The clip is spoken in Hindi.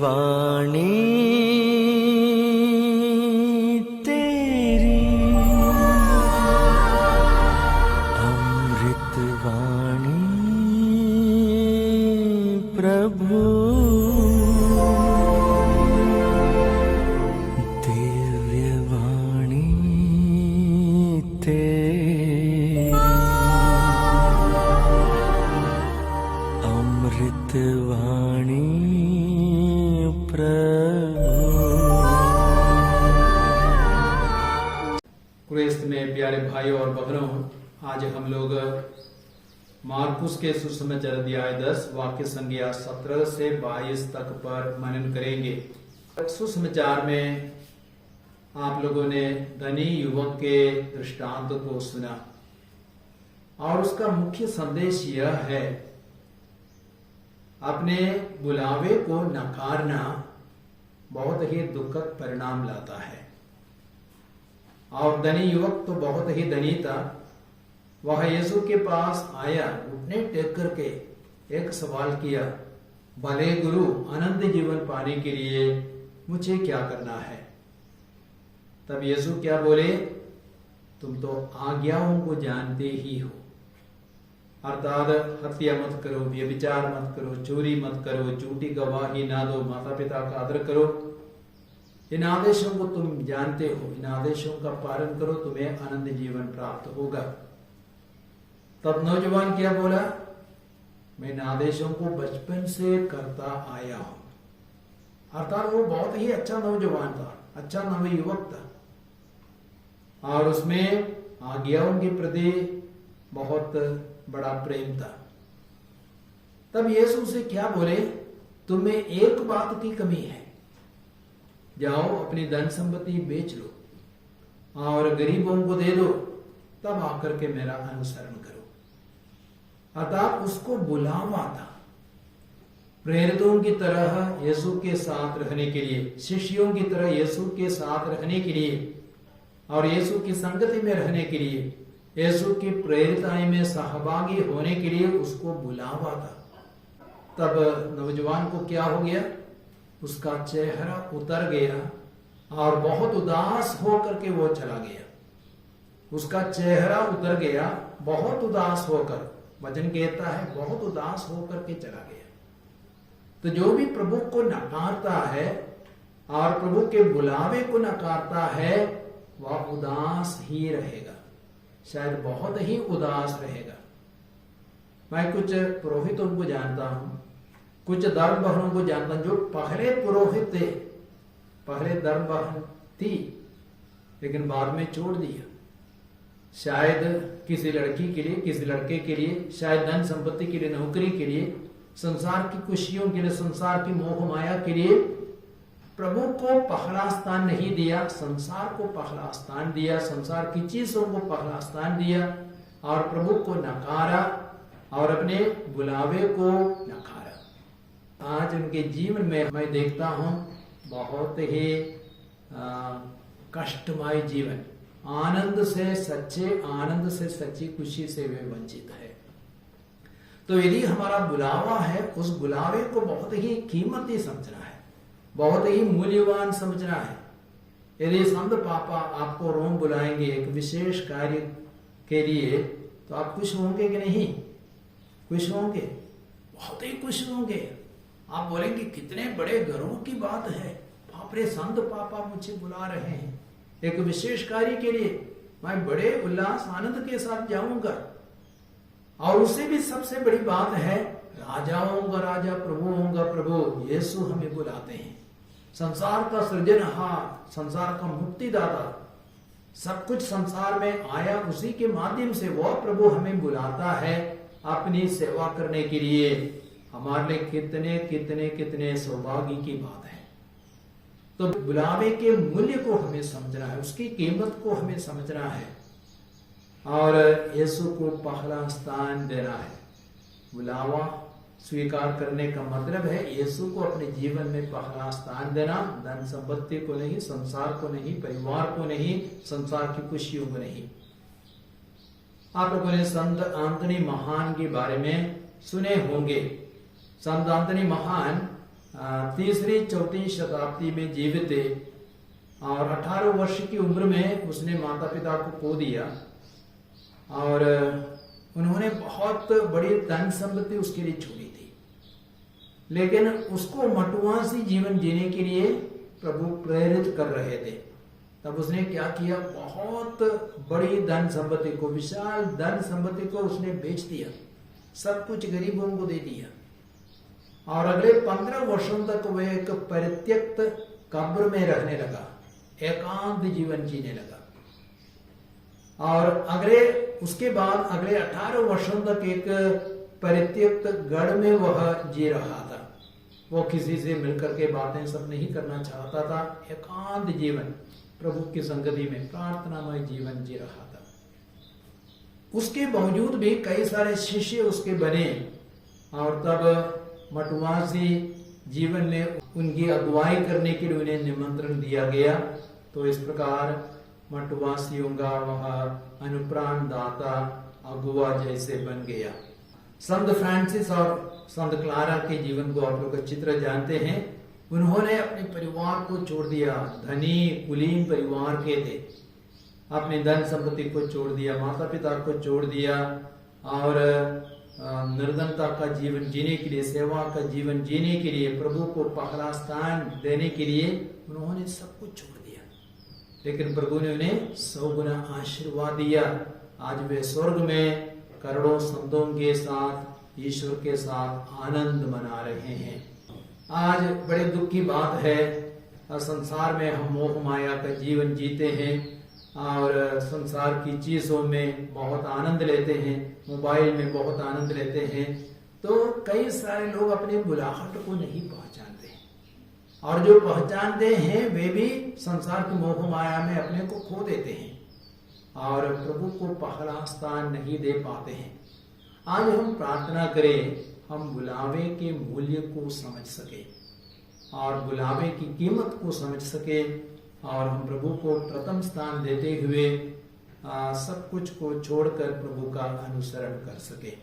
वाणी तेरी, अमृत वाणी प्रभु, दिव्य वाणी तेरी, अमृत वाणी क्रिस्त में प्यारे भाइयों और बहनों, आज हम लोग मार्कुस के सुसमाचार अध्याय 10 वाक्य संख्या 17 से 22 तक पर मनन करेंगे। सुसमाचार में आप लोगों ने धनी युवक के दृष्टांत को सुना और उसका मुख्य संदेश यह है, अपने बुलावे को नकारना बहुत ही दुखद परिणाम लाता है। और धनी युवक तो बहुत ही धनी था। वह यीशु के पास आया, घुटने टेक करके एक सवाल किया, भले गुरु, अनंत जीवन पाने के लिए मुझे क्या करना है? तब यीशु क्या बोले, तुम तो आज्ञाओं को जानते ही हो, अर्थात हत्या मत करो, व्यभिचार मत करो, चोरी मत करो, झूठी गवाही ना दो, माता पिता का आदर करो। इन आदेशों को तुम जानते हो, इन आदेशों का पालन करो, तुम्हें अनंत जीवन प्राप्त होगा। तब नौजवान क्या बोला, मैं इन आदेशों को बचपन से करता आया हूं। अर्थात वो बहुत ही अच्छा नौजवान था, अच्छा नवयुवक था और उसमें आज्ञाओं के प्रति बहुत बड़ा प्रेम था। तब यीशु से क्या बोले, तुम्हें एक बात की कमी है, जाओ अपनी धन संपत्ति बेच लो और गरीबों को दे दो, तब आकर के मेरा अनुसरण करो। अतः उसको बुलावा था प्रेरितों की तरह यीशु के साथ रहने के लिए, शिष्यों की तरह यीशु के साथ रहने के लिए और यीशु की संगति में रहने के लिए, यीशु की प्रेरिताई में सहभागी होने के लिए उसको बुलावा था। तब नौजवान को क्या हो गया, उसका चेहरा उतर गया और बहुत उदास होकर के वो चला गया। उसका चेहरा उतर गया, बहुत उदास होकर, वचन कहता है बहुत उदास होकर के चला गया। तो जो भी प्रभु को नकारता है और प्रभु के बुलावे को नकारता है, वह उदास ही रहेगा, शायद बहुत ही उदास रहेगा। मैं कुछ पुरोहितों को जानता हूं, कुछ धर्म बहनों को जानता हूं जो पहले पुरोहित थे, पहले धर्म बहन थी लेकिन बाद में छोड़ दिया। शायद किसी लड़की के लिए, किसी लड़के के लिए, शायद धन संपत्ति के लिए, नौकरी के लिए, संसार की खुशियों के लिए, संसार की मोह माया के लिए प्रभु को पहला स्थान नहीं दिया, संसार को पहला स्थान दिया, संसार की चीजों को पहला स्थान दिया और प्रभु को नकारा और अपने बुलावे को नकारा। आज उनके जीवन में मैं देखता हूं बहुत ही कष्टमय जीवन, आनंद से, सच्चे आनंद से, सच्ची खुशी से वे वंचित है। तो यदि हमारा बुलावा है, उस बुलावे को बहुत ही कीमती समझना है, बहुत ही मूल्यवान समझना है। यदि संत पापा आपको रोम बुलाएंगे एक विशेष कार्य के लिए, तो आप खुश होंगे कि नहीं? खुश होंगे, बहुत ही खुश होंगे। आप बोलेंगे कितने बड़े गर्व की बात है, बाप रे, संत पापा मुझे बुला रहे हैं एक विशेष कार्य के लिए, मैं बड़े उल्लास आनंद के साथ जाऊंगा। और उससे भी सबसे बड़ी बात है, राजाओं का राजा, प्रभुओं का प्रभु यीशु हमें बुलाते हैं। संसार का सृजनहार, संसार का मुक्तिदाता, सब कुछ संसार में आया उसी के माध्यम से वह प्रभु हमें बुलाता है अपनी सेवा करने के लिए। हमारे लिए कितने कितने कितने सौभाग्य की बात है। तो बुलावे के मूल्य को हमें समझना है, उसकी कीमत को हमें समझना है और यीशु को पहला स्थान देना है। बुलावा स्वीकार करने का मतलब है यीशु को अपने जीवन में पहला स्थान देना, धन संपत्ति को नहीं, संसार को नहीं, परिवार को नहीं, संसार की खुशियों को नहीं। आप लोगों ने संत एंथनी महान के बारे में सुने होंगे। संत एंथनी महान तीसरी चौथी शताब्दी में जीवित थे और 18 वर्ष की उम्र में उसने माता पिता को खो दिया और उन्होंने बहुत बड़ी धन संपत्ति उसके लिए छोड़ी थी, लेकिन उसको मटुआसी जीवन जीने के लिए प्रभु प्रेरित कर रहे थे। तब उसने क्या किया, बहुत बड़ी धन संपत्ति को, विशाल धन संपत्ति को उसने बेच दिया, सब कुछ गरीबों को दे दिया और अगले 15 वर्षों तक वह एक परित्यक्त कब्र में रहने लगा, एकांत जीवन जीने लगा और उसके बाद अगले 18 वर्षों तक एक परित्यक्त गढ़ में वह जी रहा था। वो किसी से मिलकर के बातें सब नहीं करना चाहता था, एकांत जीवन प्रभु की संगति में प्रार्थनामय जीवन जी रहा था। उसके बावजूद भी कई सारे शिष्य उसके बने और तब मटुआसी जीवन में उनकी अगुवाई करने के लिए उन्हें निमंत्रण दिया गया। तो इस प्रकार मटुआसियों का वह अनुप्राण दाता अगुआ जैसे बन गया। संत फ्रांसिस और संत क्लारा के जीवन को आप लोग अच्छी तरह जानते हैं। उन्होंने अपने परिवार को छोड़ दिया, धनी कुलीन परिवार के थे, अपने धन संपत्ति को छोड़ दिया, माता पिता को छोड़ दिया और निर्धनता का जीवन जीने के लिए, सेवा का जीवन जीने के लिए, प्रभु को पहला स्थान देने के लिए उन्होंने सब कुछ छोड़ दिया। लेकिन प्रभु ने उन्हें 100 गुना आशीर्वाद दिया। आज वे स्वर्ग में करोड़ों संतों के साथ, ईश्वर के साथ आनंद मना रहे हैं। आज बड़े दुख की बात है, संसार में हम मोह माया का जीवन जीते हैं और संसार की चीजों में बहुत आनंद लेते हैं, मोबाइल में बहुत आनंद लेते हैं। तो कई सारे लोग अपने बुलाहट को नहीं पहचानते और जो पहचानते हैं वे भी संसार की मोह माया में अपने को खो देते हैं और प्रभु को पहला स्थान नहीं दे पाते हैं। आज हम प्रार्थना करें, हम बुलावे के मूल्य को समझ सके और बुलावे की कीमत को समझ सके और हम प्रभु को प्रथम स्थान देते हुए सब कुछ को छोड़कर प्रभु का अनुसरण कर सके।